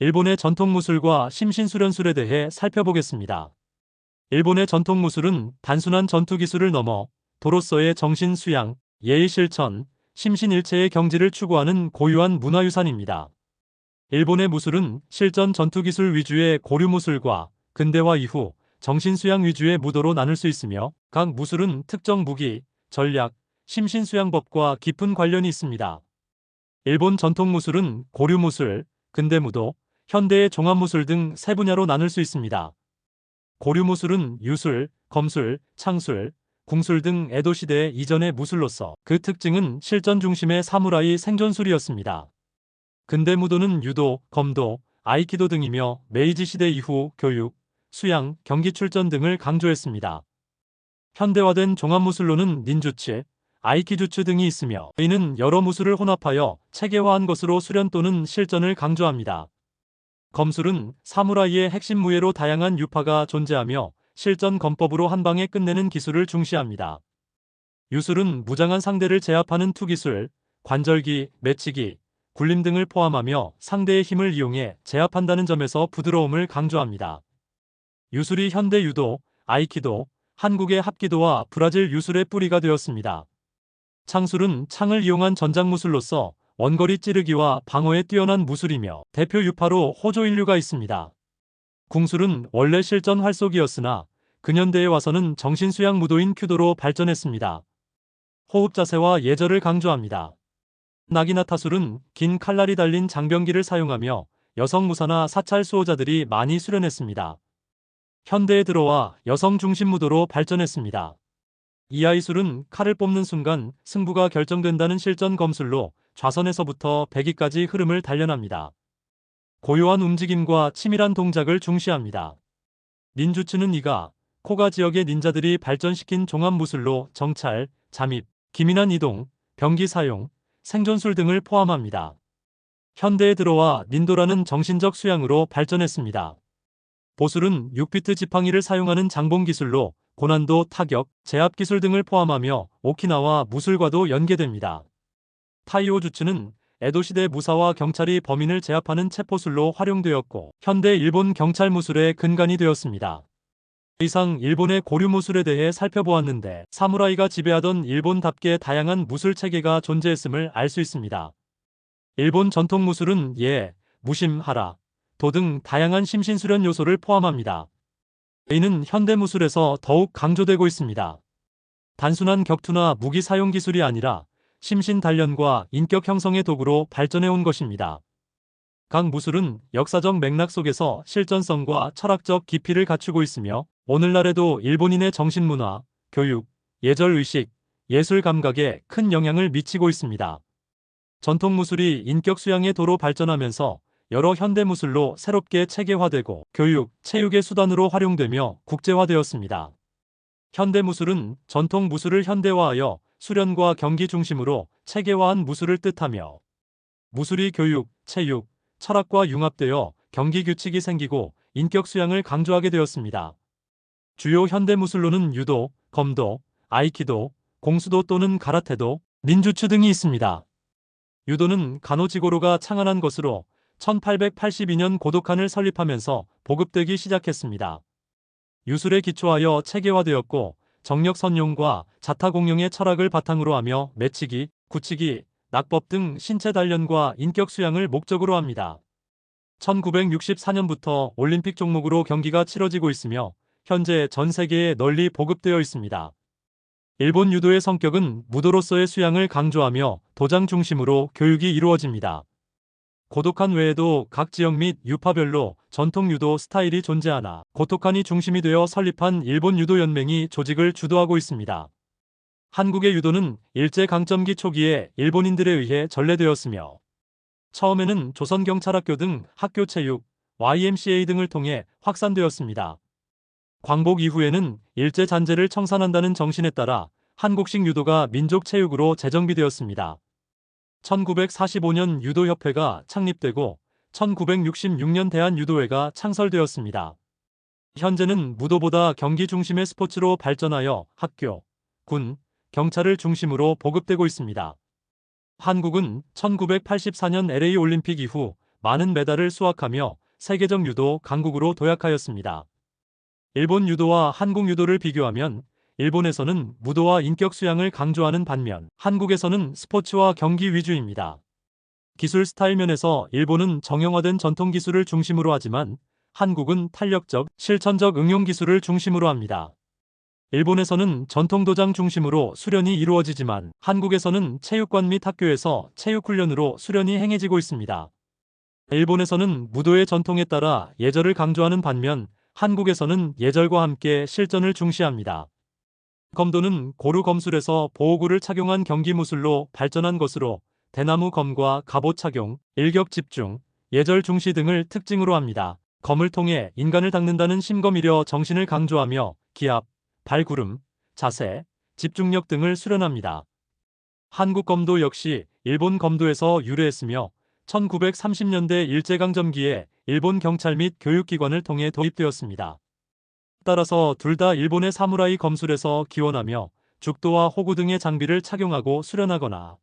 일본의 전통 무술과 심신수련술에 대해 살펴보겠습니다. 일본의 전통 무술은 단순한 전투 기술을 넘어 도로서의 정신 수양, 예의 실천, 심신일체의 경지를 추구하는 고유한 문화유산입니다. 일본의 무술은 실전 전투 기술 위주의 고류 무술과 근대화 이후 정신 수양 위주의 무도로 나눌 수 있으며, 각 무술은 특정 무기, 전략, 심신수양법과 깊은 관련이 있습니다. 일본 전통 무술은 고류 무술, 근대 무도, 현대의 종합 무술 등 세 분야로 나눌 수 있습니다. 고류 무술은 유술, 검술, 창술, 궁술 등 에도 시대 이전의 무술로서 그 특징은 실전 중심의 사무라이 생존술이었습니다. 근대 무도는 유도, 검도, 아이키도 등이며 메이지 시대 이후 교육, 수양, 경기 출전 등을 강조했습니다. 현대화된 종합무술로는 닌주츠, 아이키주츠 등이 있으며, 이는 여러 무술을 혼합하여 체계화한 것으로 수련 또는 실전을 강조합니다. 검술은 사무라이의 핵심 무예로 다양한 유파가 존재하며 실전 검법으로 한 방에 끝내는 기술을 중시합니다. 유술은 무장한 상대를 제압하는 투기술, 관절기, 매치기, 굴림 등을 포함하며 상대의 힘을 이용해 제압한다는 점에서 부드러움을 강조합니다. 유술이 현대 유도, 아이키도, 한국의 합기도와 브라질 유술의 뿌리가 되었습니다. 창술은 창을 이용한 전장무술로서 원거리 찌르기와 방어에 뛰어난 무술이며 대표 유파로 호조인류가 있습니다. 궁술은 원래 실전 활쏘기였으나 근현대에 와서는 정신수양 무도인 큐도로 발전했습니다. 호흡 자세와 예절을 강조합니다. 나기나타술은 긴 칼날이 달린 장병기를 사용하며 여성 무사나 사찰 수호자들이 많이 수련했습니다. 현대에 들어와 여성 중심 무도로 발전했습니다. 이하이술은 칼을 뽑는 순간 승부가 결정된다는 실전 검술로 좌선에서부터 배기까지 흐름을 단련합니다. 고요한 움직임과 치밀한 동작을 중시합니다. 닌주츠는 이가, 코가 지역의 닌자들이 발전시킨 종합무술로 정찰, 잠입, 기민한 이동, 병기 사용, 생존술 등을 포함합니다. 현대에 들어와 닌도라는 정신적 수양으로 발전했습니다. 보술은 6비트 지팡이를 사용하는 장봉 기술로 고난도 타격, 제압 기술 등을 포함하며 오키나와 무술과도 연계됩니다. 타이오 주츠는 에도 시대 무사와 경찰이 범인을 제압하는 체포술로 활용되었고 현대 일본 경찰 무술의 근간이 되었습니다. 이상 일본의 고류 무술에 대해 살펴보았는데, 사무라이가 지배하던 일본답게 다양한 무술 체계가 존재했음을 알 수 있습니다. 일본 전통 무술은 예, 무심, 하라, 도 등 다양한 심신수련 요소를 포함합니다. 이는 현대 무술에서 더욱 강조되고 있습니다. 단순한 격투나 무기 사용 기술이 아니라 심신 단련과 인격 형성의 도구로 발전해온 것입니다. 각 무술은 역사적 맥락 속에서 실전성과 철학적 깊이를 갖추고 있으며 오늘날에도 일본인의 정신문화, 교육, 예절의식, 예술 감각에 큰 영향을 미치고 있습니다. 전통 무술이 인격 수양의 도로 발전하면서 여러 현대 무술로 새롭게 체계화되고 교육, 체육의 수단으로 활용되며 국제화되었습니다. 현대 무술은 전통 무술을 현대화하여 수련과 경기 중심으로 체계화한 무술을 뜻하며, 무술이 교육, 체육, 철학과 융합되어 경기 규칙이 생기고 인격 수양을 강조하게 되었습니다. 주요 현대 무술로는 유도, 검도, 아이키도, 공수도 또는 가라테도, 닌주츠 등이 있습니다. 유도는 가노지고로가 창안한 것으로 1882년 고도칸을 설립하면서 보급되기 시작했습니다. 유술에 기초하여 체계화되었고 정력 선용과 자타 공용의 철학을 바탕으로 하며 매치기, 굳히기, 낙법 등 신체 단련과 인격 수양을 목적으로 합니다. 1964년부터 올림픽 종목으로 경기가 치러지고 있으며 현재 전 세계에 널리 보급되어 있습니다. 일본 유도의 성격은 무도로서의 수양을 강조하며 도장 중심으로 교육이 이루어집니다. 고도칸 외에도 각 지역 및 유파별로 전통 유도 스타일이 존재하나 고토칸이 중심이 되어 설립한 일본 유도 연맹이 조직을 주도하고 있습니다. 한국의 유도는 일제강점기 초기에 일본인들에 의해 전래되었으며 처음에는 조선경찰학교 등 학교 체육, YMCA 등을 통해 확산되었습니다. 광복 이후에는 일제 잔재를 청산한다는 정신에 따라 한국식 유도가 민족 체육으로 재정비되었습니다. 1945년 유도협회가 창립되고 1966년 대한유도회가 창설되었습니다. 현재는 무도보다 경기 중심의 스포츠로 발전하여 학교, 군, 경찰을 중심으로 보급되고 있습니다. 한국은 1984년 LA 올림픽 이후 많은 메달을 수확하며 세계적 유도 강국으로 도약하였습니다. 일본 유도와 한국 유도를 비교하면 일본에서는 무도와 인격 수양을 강조하는 반면 한국에서는 스포츠와 경기 위주입니다. 기술 스타일 면에서 일본은 정형화된 전통 기술을 중심으로 하지만 한국은 탄력적, 실천적 응용 기술을 중심으로 합니다. 일본에서는 전통 도장 중심으로 수련이 이루어지지만 한국에서는 체육관 및 학교에서 체육훈련으로 수련이 행해지고 있습니다. 일본에서는 무도의 전통에 따라 예절을 강조하는 반면 한국에서는 예절과 함께 실전을 중시합니다. 검도는 고루 검술에서 보호구를 착용한 경기 무술로 발전한 것으로 대나무 검과 갑옷 착용, 일격 집중, 예절 중시 등을 특징으로 합니다. 검을 통해 인간을 닦는다는 심검이려 정신을 강조하며 기압, 발구름, 자세, 집중력 등을 수련합니다. 한국 검도 역시 일본 검도에서 유래했으며 1930년대 일제강점기에 일본 경찰 및 교육기관을 통해 도입되었습니다. 따라서 둘 다 일본의 사무라이 검술에서 기원하며 죽도와 호구 등의 장비를 착용하고 수련하거나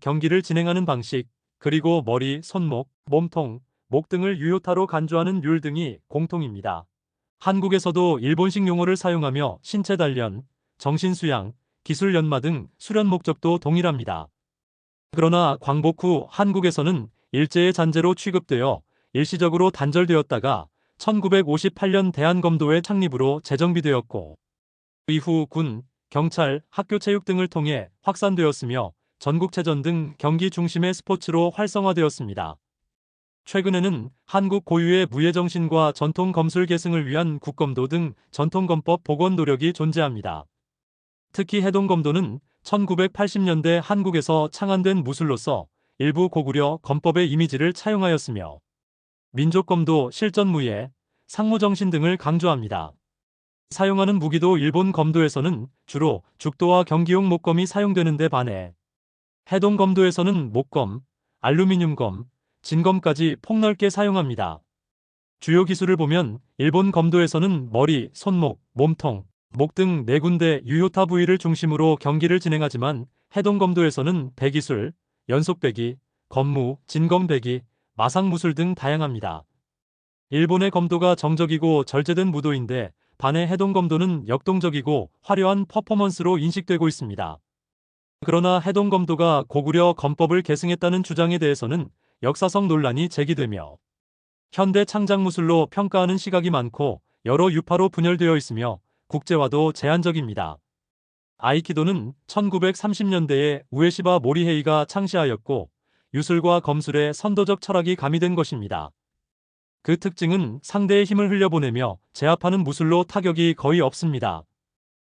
경기를 진행하는 방식, 그리고 머리, 손목, 몸통, 목 등을 유효타로 간주하는 률 등이 공통입니다. 한국에서도 일본식 용어를 사용하며 신체 단련, 정신 수양, 기술 연마 등 수련 목적도 동일합니다. 그러나 광복 후 한국에서는 일제의 잔재로 취급되어 일시적으로 단절되었다가 1958년 대한검도회 창립으로 재정비되었고 이후 군, 경찰, 학교체육 등을 통해 확산되었으며 전국체전 등 경기 중심의 스포츠로 활성화되었습니다. 최근에는 한국 고유의 무예정신과 전통 검술 계승을 위한 국검도 등 전통검법 복원 노력이 존재합니다. 특히 해동검도는 1980년대 한국에서 창안된 무술로서 일부 고구려 검법의 이미지를 차용하였으며 민족검도 실전무예, 상무정신 등을 강조합니다. 사용하는 무기도 일본 검도에서는 주로 죽도와 경기용 목검이 사용되는데 반해 해동검도에서는 목검, 알루미늄검, 진검까지 폭넓게 사용합니다. 주요 기술을 보면 일본 검도에서는 머리, 손목, 몸통, 목 등 4군데 유효타 부위를 중심으로 경기를 진행하지만 해동검도에서는 배기술, 연속배기, 검무, 진검배기, 마상무술 등 다양합니다. 일본의 검도가 정적이고 절제된 무도인데 반해 해동검도는 역동적이고 화려한 퍼포먼스로 인식되고 있습니다. 그러나 해동검도가 고구려 검법을 계승했다는 주장에 대해서는 역사성 논란이 제기되며 현대 창작무술로 평가하는 시각이 많고 여러 유파로 분열되어 있으며 국제화도 제한적입니다. 아이키도는 1930년대에 우에시바 모리헤이가 창시하였고 유술과 검술에 선도적 철학이 가미된 것입니다. 그 특징은 상대의 힘을 흘려보내며 제압하는 무술로 타격이 거의 없습니다.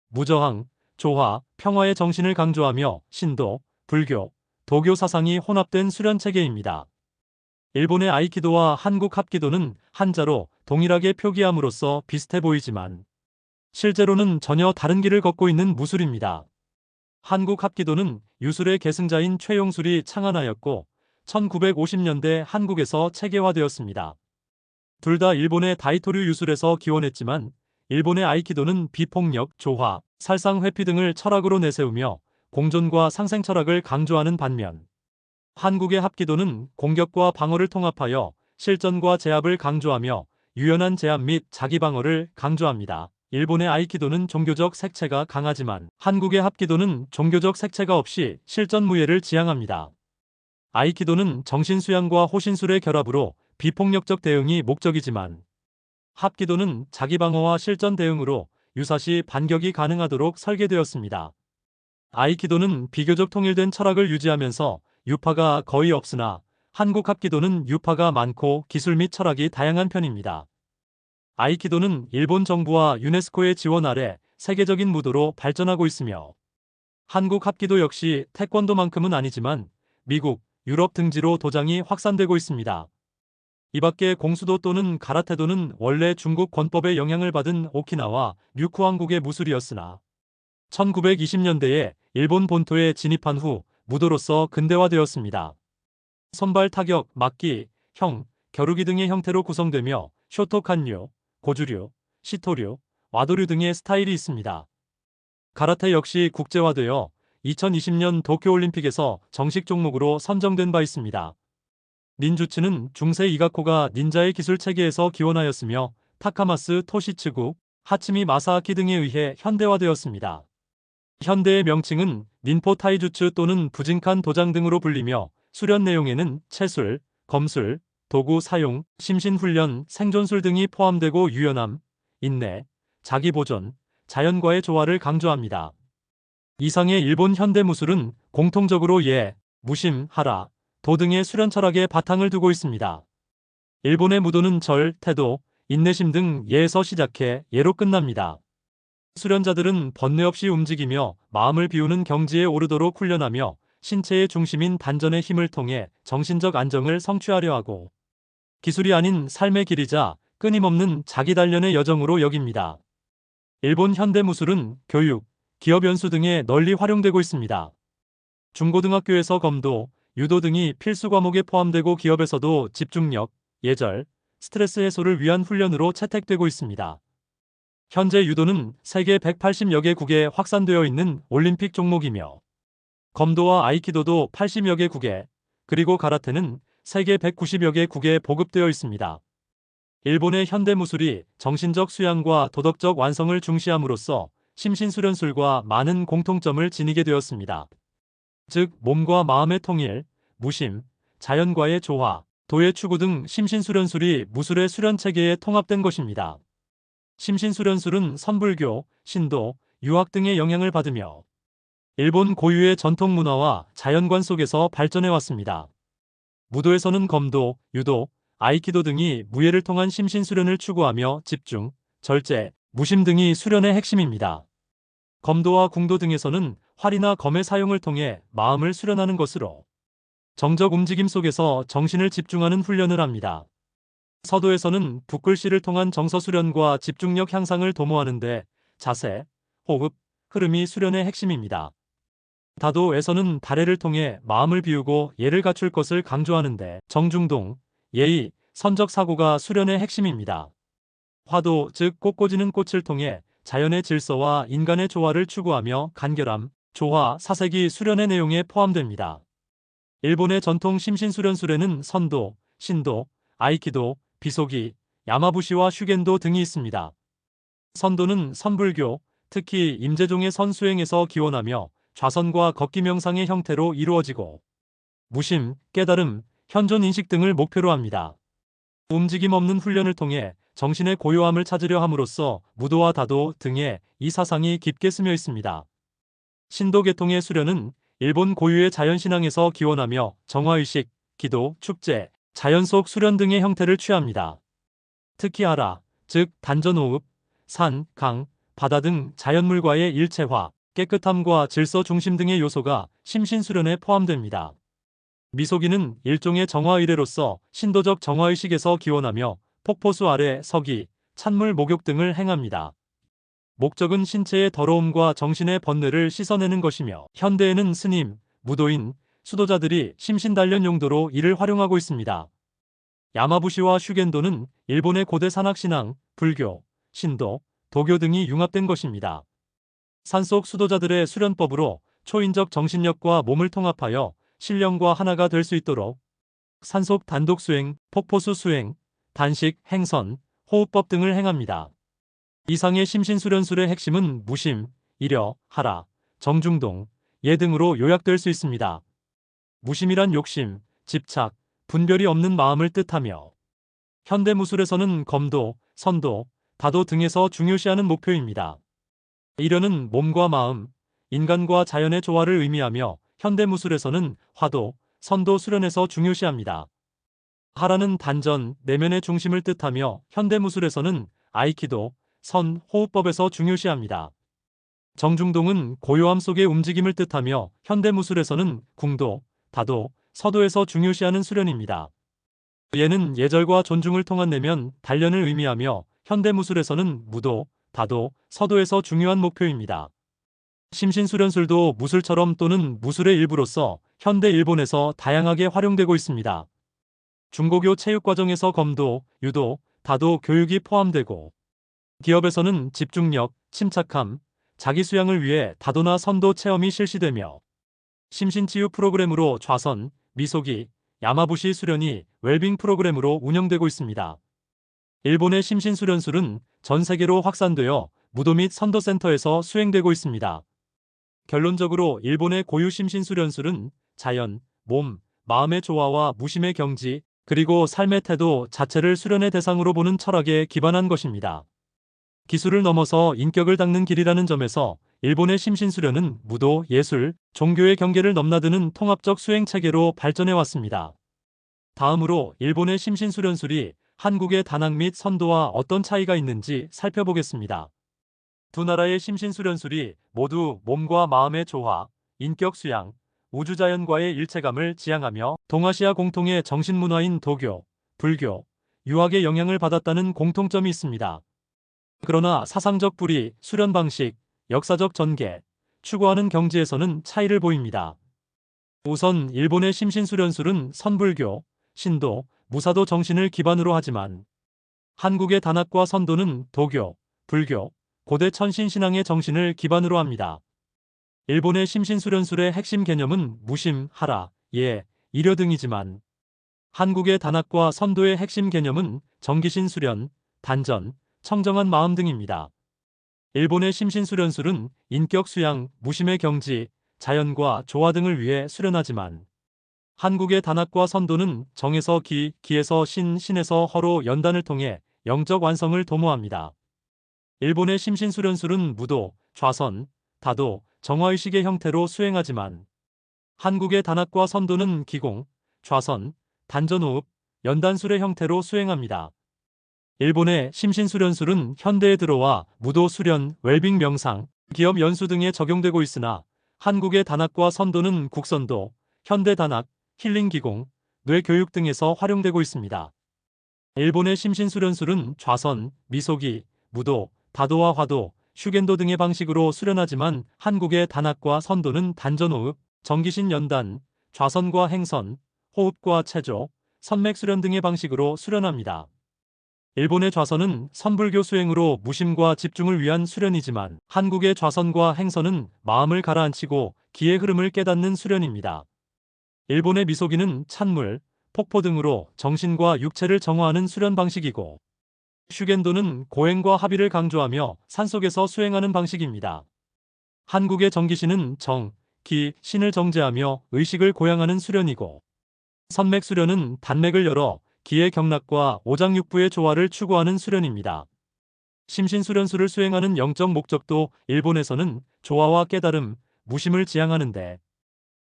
무저항, 조화, 평화의 정신을 강조하며 신도, 불교, 도교 사상이 혼합된 수련체계입니다. 일본의 아이키도와 한국 합기도는 한자로 동일하게 표기함으로써 비슷해 보이지만 실제로는 전혀 다른 길을 걷고 있는 무술입니다. 한국 합기도는 유술의 계승자인 최용술이 창안하였고 1950년대 한국에서 체계화되었습니다. 둘 다 일본의 다이토류 유술에서 기원했지만 일본의 아이키도는 비폭력, 조화, 살상 회피 등을 철학으로 내세우며 공존과 상생 철학을 강조하는 반면 한국의 합기도는 공격과 방어를 통합하여 실전과 제압을 강조하며 유연한 제압 및 자기 방어를 강조합니다. 일본의 아이키도는 종교적 색채가 강하지만 한국의 합기도는 종교적 색채가 없이 실전무예를 지향합니다. 아이키도는 정신수양과 호신술의 결합으로 비폭력적 대응이 목적이지만 합기도는 자기방어와 실전 대응으로 유사시 반격이 가능하도록 설계되었습니다. 아이키도는 비교적 통일된 철학을 유지하면서 유파가 거의 없으나 한국 합기도는 유파가 많고 기술 및 철학이 다양한 편입니다. 아이키도는 일본 정부와 유네스코의 지원 아래 세계적인 무도로 발전하고 있으며 한국 합기도 역시 태권도만큼은 아니지만 미국, 유럽 등지로 도장이 확산되고 있습니다. 이 밖에 공수도 또는 가라테도는 원래 중국 권법의 영향을 받은 오키나와 류쿠 왕국의 무술이었으나 1920년대에 일본 본토에 진입한 후 무도로서 근대화되었습니다. 선발 타격, 막기, 형, 겨루기 등의 형태로 구성되며 쇼토칸류, 고주류, 시토류, 와도류 등의 스타일이 있습니다. 가라테 역시 국제화되어 2020년 도쿄올림픽에서 정식 종목으로 선정된 바 있습니다. 닌주츠는 중세 이가코가 닌자의 기술 체계에서 기원하였으며 타카마스 토시츠구, 하츠미 마사아키 등에 의해 현대화되었습니다. 현대의 명칭은 닌포 타이주츠 또는 부진칸 도장 등으로 불리며 수련 내용에는 체술, 검술, 도구 사용, 심신훈련, 생존술 등이 포함되고 유연함, 인내, 자기보존, 자연과의 조화를 강조합니다. 이상의 일본 현대무술은 공통적으로 예, 무심, 하라, 도 등의 수련 철학에 바탕을 두고 있습니다. 일본의 무도는 절, 태도, 인내심 등 예에서 시작해 예로 끝납니다. 수련자들은 번뇌 없이 움직이며 마음을 비우는 경지에 오르도록 훈련하며 신체의 중심인 단전의 힘을 통해 정신적 안정을 성취하려 하고 기술이 아닌 삶의 길이자 끊임없는 자기 단련의 여정으로 여깁니다. 일본 현대무술은 교육, 기업 연수 등에 널리 활용되고 있습니다. 중고등학교에서 검도, 유도 등이 필수 과목에 포함되고 기업에서도 집중력, 예절, 스트레스 해소를 위한 훈련으로 채택되고 있습니다. 현재 유도는 세계 180여 개국에 확산되어 있는 올림픽 종목이며 검도와 아이키도도 80여 개국에 그리고 가라테는 세계 190여 개국에 보급되어 있습니다. 일본의 현대무술이 정신적 수양과 도덕적 완성을 중시함으로써 심신수련술과 많은 공통점을 지니게 되었습니다. 즉 몸과 마음의 통일, 무심, 자연과의 조화, 도의 추구 등 심신수련술이 무술의 수련체계에 통합된 것입니다. 심신수련술은 선불교, 신도, 유학 등의 영향을 받으며 일본 고유의 전통 문화와 자연관 속에서 발전해 왔습니다. 무도에서는 검도, 유도, 아이키도 등이 무예를 통한 심신수련을 추구하며 집중, 절제, 무심 등이 수련의 핵심입니다. 검도와 궁도 등에서는 활이나 검의 사용을 통해 마음을 수련하는 것으로 정적 움직임 속에서 정신을 집중하는 훈련을 합니다. 서도에서는 붓글씨를 통한 정서 수련과 집중력 향상을 도모하는 데 자세, 호흡, 흐름이 수련의 핵심입니다. 다도에서는 다례를 통해 마음을 비우고 예를 갖출 것을 강조하는데 정중동, 예의, 선적 사고가 수련의 핵심입니다. 화도 즉 꽃꽂이는 꽃을 통해 자연의 질서와 인간의 조화를 추구하며 간결함, 조화, 사색이 수련의 내용에 포함됩니다. 일본의 전통 심신수련술에는 선도, 신도, 아이키도, 비소기, 야마부시와 슈겐도 등이 있습니다. 선도는 선불교, 특히 임재종의 선수행에서 기원하며 좌선과 걷기 명상의 형태로 이루어지고 무심, 깨달음, 현존 인식 등을 목표로 합니다. 움직임 없는 훈련을 통해 정신의 고요함을 찾으려 함으로써 무도와 다도 등의 이 사상이 깊게 스며 있습니다. 신도 계통의 수련은 일본 고유의 자연신앙에서 기원하며 정화의식, 기도, 축제, 자연 속 수련 등의 형태를 취합니다. 특히 하라, 즉 단전호흡, 산, 강, 바다 등 자연물과의 일체화, 깨끗함과 질서 중심 등의 요소가 심신수련에 포함됩니다. 미소기는 일종의 정화의례로서 신도적 정화의식에서 기원하며 폭포수 아래 서기, 찬물 목욕 등을 행합니다. 목적은 신체의 더러움과 정신의 번뇌를 씻어내는 것이며 현대에는 스님, 무도인, 수도자들이 심신단련 용도로 이를 활용하고 있습니다. 야마부시와 슈겐도는 일본의 고대 산악신앙, 불교, 신도, 도교 등이 융합된 것입니다. 산속 수도자들의 수련법으로 초인적 정신력과 몸을 통합하여 신령과 하나가 될 수 있도록 산속 단독 수행, 폭포수 수행, 단식, 행선, 호흡법 등을 행합니다. 이상의 심신수련술의 핵심은 무심, 이려, 하라, 정중동, 예 등으로 요약될 수 있습니다. 무심이란 욕심, 집착, 분별이 없는 마음을 뜻하며 현대무술에서는 검도, 선도, 다도 등에서 중요시하는 목표입니다. 이려는 몸과 마음, 인간과 자연의 조화를 의미하며 현대무술에서는 화도, 선도 수련에서 중요시합니다. 하라는 단전, 내면의 중심을 뜻하며 현대무술에서는 아이키도, 선, 호흡법에서 중요시합니다. 정중동은 고요함 속의 움직임을 뜻하며 현대무술에서는 궁도, 다도, 서도에서 중요시하는 수련입니다. 예는 예절과 존중을 통한 내면, 단련을 의미하며 현대무술에서는 무도, 다도, 서도에서 중요한 목표입니다. 심신수련술도 무술처럼 또는 무술의 일부로서 현대 일본에서 다양하게 활용되고 있습니다. 중고교 체육과정에서 검도, 유도, 다도 교육이 포함되고 기업에서는 집중력, 침착함, 자기수양을 위해 다도나 선도 체험이 실시되며 심신치유 프로그램으로 좌선, 미소기, 야마부시 수련이 웰빙 프로그램으로 운영되고 있습니다. 일본의 심신수련술은 전 세계로 확산되어 무도 및 선도센터에서 수행되고 있습니다. 결론적으로 일본의 고유 심신수련술은 자연, 몸, 마음의 조화와 무심의 경지, 그리고 삶의 태도 자체를 수련의 대상으로 보는 철학에 기반한 것입니다. 기술을 넘어서 인격을 닦는 길이라는 점에서 일본의 심신수련은 무도, 예술, 종교의 경계를 넘나드는 통합적 수행 체계로 발전해 왔습니다. 다음으로 일본의 심신수련술이 한국의 단학 및 선도와 어떤 차이가 있는지 살펴보겠습니다. 두 나라의 심신수련술이 모두 몸과 마음의 조화, 인격 수양, 우주자연과의 일체감을 지향하며 동아시아 공통의 정신문화인 도교, 불교, 유학의 영향을 받았다는 공통점이 있습니다. 그러나 사상적 뿌리, 수련 방식, 역사적 전개, 추구하는 경지에서는 차이를 보입니다. 우선 일본의 심신수련술은 선불교, 신도, 무사도 정신을 기반으로 하지만 한국의 단학과 선도는 도교, 불교, 고대 천신신앙의 정신을 기반으로 합니다. 일본의 심신수련술의 핵심 개념은 무심, 하라, 예, 이려 등이지만 한국의 단학과 선도의 핵심 개념은 정기신 수련, 단전, 청정한 마음 등입니다. 일본의 심신수련술은 인격 수양, 무심의 경지, 자연과 조화 등을 위해 수련하지만 한국의 단학과 선도는 정에서 기, 기에서 신, 신에서 허로 연단을 통해 영적 완성을 도모합니다. 일본의 심신수련술은 무도, 좌선, 다도, 정화의식의 형태로 수행하지만 한국의 단학과 선도는 기공, 좌선, 단전호흡, 연단술의 형태로 수행합니다. 일본의 심신수련술은 현대에 들어와 무도 수련, 웰빙 명상, 기업 연수 등에 적용되고 있으나 한국의 단학과 선도는 국선도, 현대 단학, 힐링 기공, 뇌 교육 등에서 활용되고 있습니다. 일본의 심신수련술은 좌선, 미소기, 무도, 다도와 화도, 슈겐도 등의 방식으로 수련하지만 한국의 단학과 선도는 단전호흡, 정기신 연단, 좌선과 행선, 호흡과 체조, 선맥 수련 등의 방식으로 수련합니다. 일본의 좌선은 선불교 수행으로 무심과 집중을 위한 수련이지만 한국의 좌선과 행선은 마음을 가라앉히고 기의 흐름을 깨닫는 수련입니다. 일본의 미소기는 찬물, 폭포 등으로 정신과 육체를 정화하는 수련 방식이고 슈겐도는 고행과 합의를 강조하며 산속에서 수행하는 방식입니다. 한국의 정기신은 정, 기, 신을 정제하며 의식을 고양하는 수련이고 선맥 수련은 단맥을 열어 기의 경락과 오장육부의 조화를 추구하는 수련입니다. 심신수련술을 수행하는 영적 목적도 일본에서는 조화와 깨달음, 무심을 지향하는데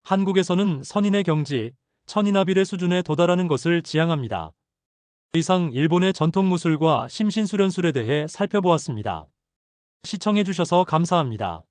한국에서는 선인의 경지, 천인아빌의 수준에 도달하는 것을 지향합니다. 이상 일본의 전통무술과 심신수련술에 대해 살펴보았습니다. 시청해주셔서 감사합니다.